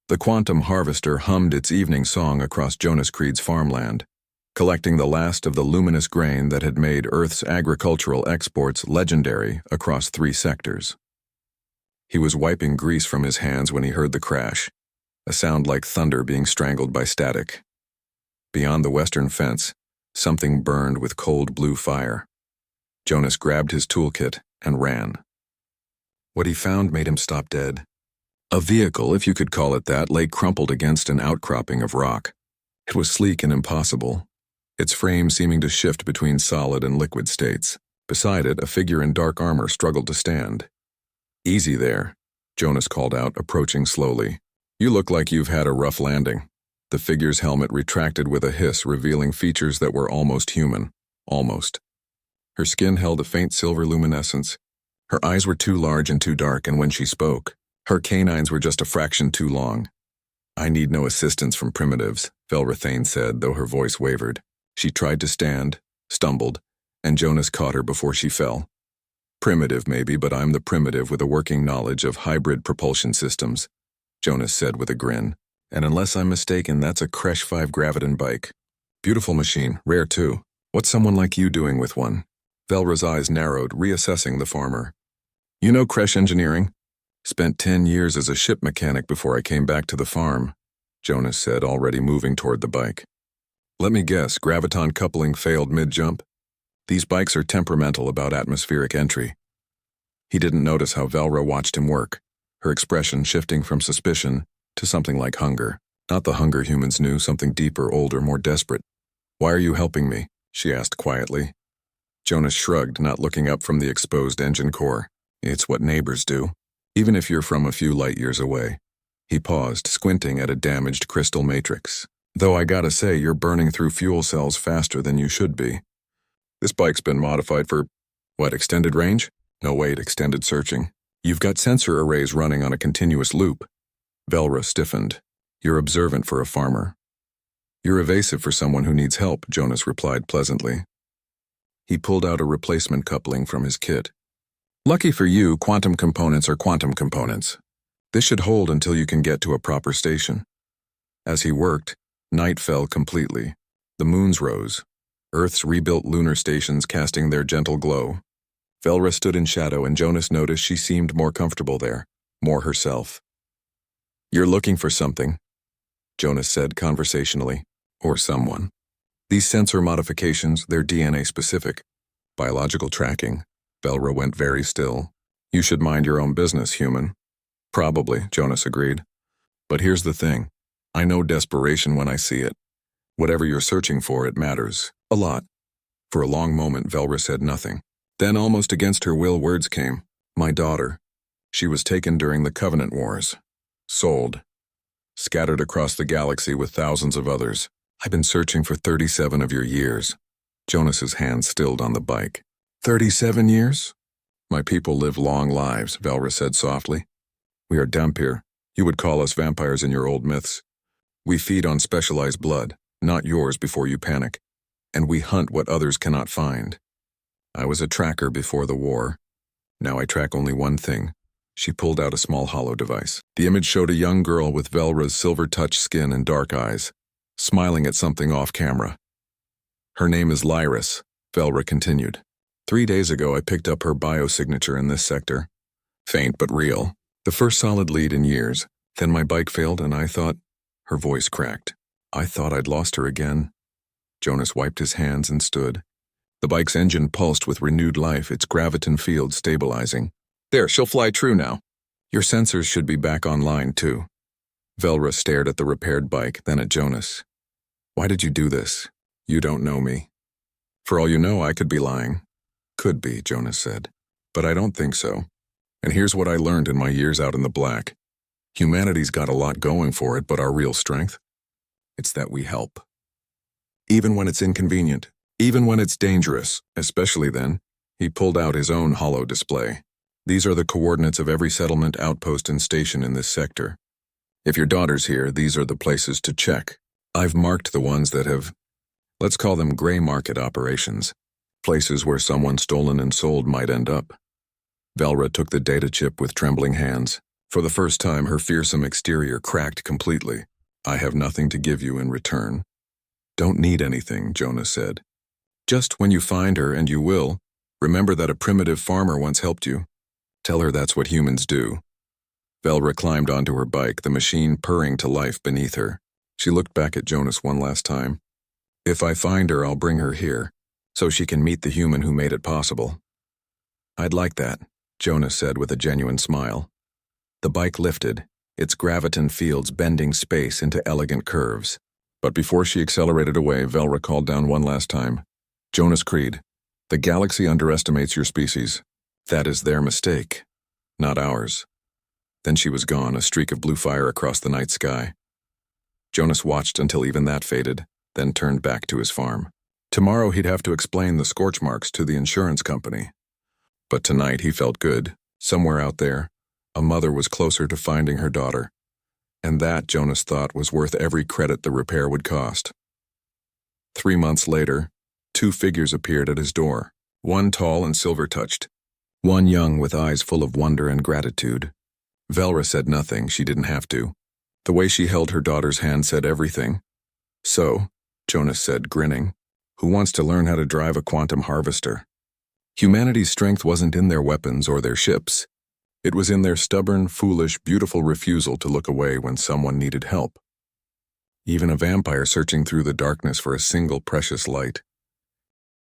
The quantum harvester hummed its evening song across Jonas Creed's farmland, collecting the last of the luminous grain that had made Earth's agricultural exports legendary across 3 sectors. He was wiping grease from his hands when he heard the crash, a sound like thunder being strangled by static. Beyond the western fence, something burned with cold blue fire. Jonas grabbed his toolkit and ran. What he found made him stop dead. A vehicle, if you could call it that, lay crumpled against an outcropping of rock. It was sleek and impossible, its frame seeming to shift between solid and liquid states. Beside it, a figure in dark armor struggled to stand. "Easy there," Jonas called out, approaching slowly. "You look like you've had a rough landing." The figure's helmet retracted with a hiss, revealing features that were almost human. Almost. Her skin held a faint silver luminescence. Her eyes were too large and too dark, and when she spoke, her canines were just a fraction too long. "I need no assistance from primitives," Velrathane said, though her voice wavered. She tried to stand, stumbled, and Jonas caught her before she fell. "Primitive maybe, but I'm the primitive with a working knowledge of hybrid propulsion systems," Jonas said with a grin. "And unless I'm mistaken, that's a Kresh 5 Graviton bike. Beautiful machine, rare too. What's someone like you doing with one?" Velra's eyes narrowed, reassessing the farmer. "You know Kresh engineering?" "Spent 10 years as a ship mechanic before I came back to the farm," Jonas said, already moving toward the bike. "Let me guess, graviton coupling failed mid-jump? These bikes are temperamental about atmospheric entry." He didn't notice how Velra watched him work, her expression shifting from suspicion to something like hunger. Not the hunger humans knew, something deeper, older, more desperate. "Why are you helping me?" she asked quietly. Jonas shrugged, not looking up from the exposed engine core. "It's what neighbors do, even if you're from a few light years away." He paused, squinting at a damaged crystal matrix. "Though I gotta say, you're burning through fuel cells faster than you should be. This bike's been modified for, what, extended range? No, wait, extended searching. You've got sensor arrays running on a continuous loop." Velra stiffened. "You're observant for a farmer." "You're evasive for someone who needs help," Jonas replied pleasantly. He pulled out a replacement coupling from his kit. "Lucky for you, quantum components are quantum components. This should hold until you can get to a proper station." As he worked, night fell completely. The moons rose, Earth's rebuilt lunar stations casting their gentle glow. Velra stood in shadow, and Jonas noticed she seemed more comfortable there, more herself. "You're looking for something," Jonas said conversationally. "Or someone. These sensor modifications, they're DNA specific. Biological tracking." Velra went very still. "You should mind your own business, human." "Probably," Jonas agreed. "But here's the thing. I know desperation when I see it. Whatever you're searching for, it matters. A lot." For a long moment, Velra said nothing. Then, almost against her will, words came. "My daughter. She was taken during the Covenant Wars. Sold. Scattered across the galaxy with thousands of others. I've been searching for 37 of your years." Jonas's hand stilled on the bike. 37 years? "My people live long lives," Velra said softly. "We are Dhampir. You would call us vampires in your old myths. We feed on specialized blood, not yours before you panic. And we hunt what others cannot find. I was a tracker before the war. Now I track only one thing." She pulled out a small hollow device. The image showed a young girl with Velra's silver-touch skin and dark eyes, smiling at something off camera. "Her name is Lyris," Velra continued. 3 days ago I picked up her biosignature in this sector. Faint but real. The first solid lead in years. Then my bike failed and I thought..." Her voice cracked. "I thought I'd lost her again." Jonas wiped his hands and stood. The bike's engine pulsed with renewed life, its graviton field stabilizing. "There, she'll fly true now. Your sensors should be back online too." Velra stared at the repaired bike, then at Jonas. "Why did you do this? You don't know me." "For all you know, I could be lying." "Could be," Jonas said. "But I don't think so. And here's what I learned in my years out in the black. Humanity's got a lot going for it, but our real strength? It's that we help. Even when it's inconvenient, even when it's dangerous, especially then." He pulled out his own hollow display. "These are the coordinates of every settlement, outpost, and station in this sector. If your daughter's here, these are the places to check. I've marked the ones that have, let's call them gray market operations, places where someone stolen and sold might end up." Velra took the data chip with trembling hands. For the first time, her fearsome exterior cracked completely. "I have nothing to give you in return." "Don't need anything," Jonas said. "Just when you find her, and you will, remember that a primitive farmer once helped you. Tell her that's what humans do." Velra climbed onto her bike, the machine purring to life beneath her. She looked back at Jonas one last time. "If I find her, I'll bring her here, so she can meet the human who made it possible." "I'd like that," Jonas said with a genuine smile. The bike lifted, its graviton fields bending space into elegant curves. But before she accelerated away, Velra called down one last time. "Jonas Creed, the galaxy underestimates your species. That is their mistake, not ours." Then she was gone, a streak of blue fire across the night sky. Jonas watched until even that faded, then turned back to his farm. Tomorrow he'd have to explain the scorch marks to the insurance company. But tonight he felt good. Somewhere out there, a mother was closer to finding her daughter. And that, Jonas thought, was worth every credit the repair would cost. 3 months later, 2 figures appeared at his door, one tall and silver-touched, one young with eyes full of wonder and gratitude. Velra said nothing, she didn't have to. The way she held her daughter's hand said everything. "So," Jonas said, grinning, "who wants to learn how to drive a quantum harvester?" Humanity's strength wasn't in their weapons or their ships. It was in their stubborn, foolish, beautiful refusal to look away when someone needed help. Even a vampire searching through the darkness for a single precious light.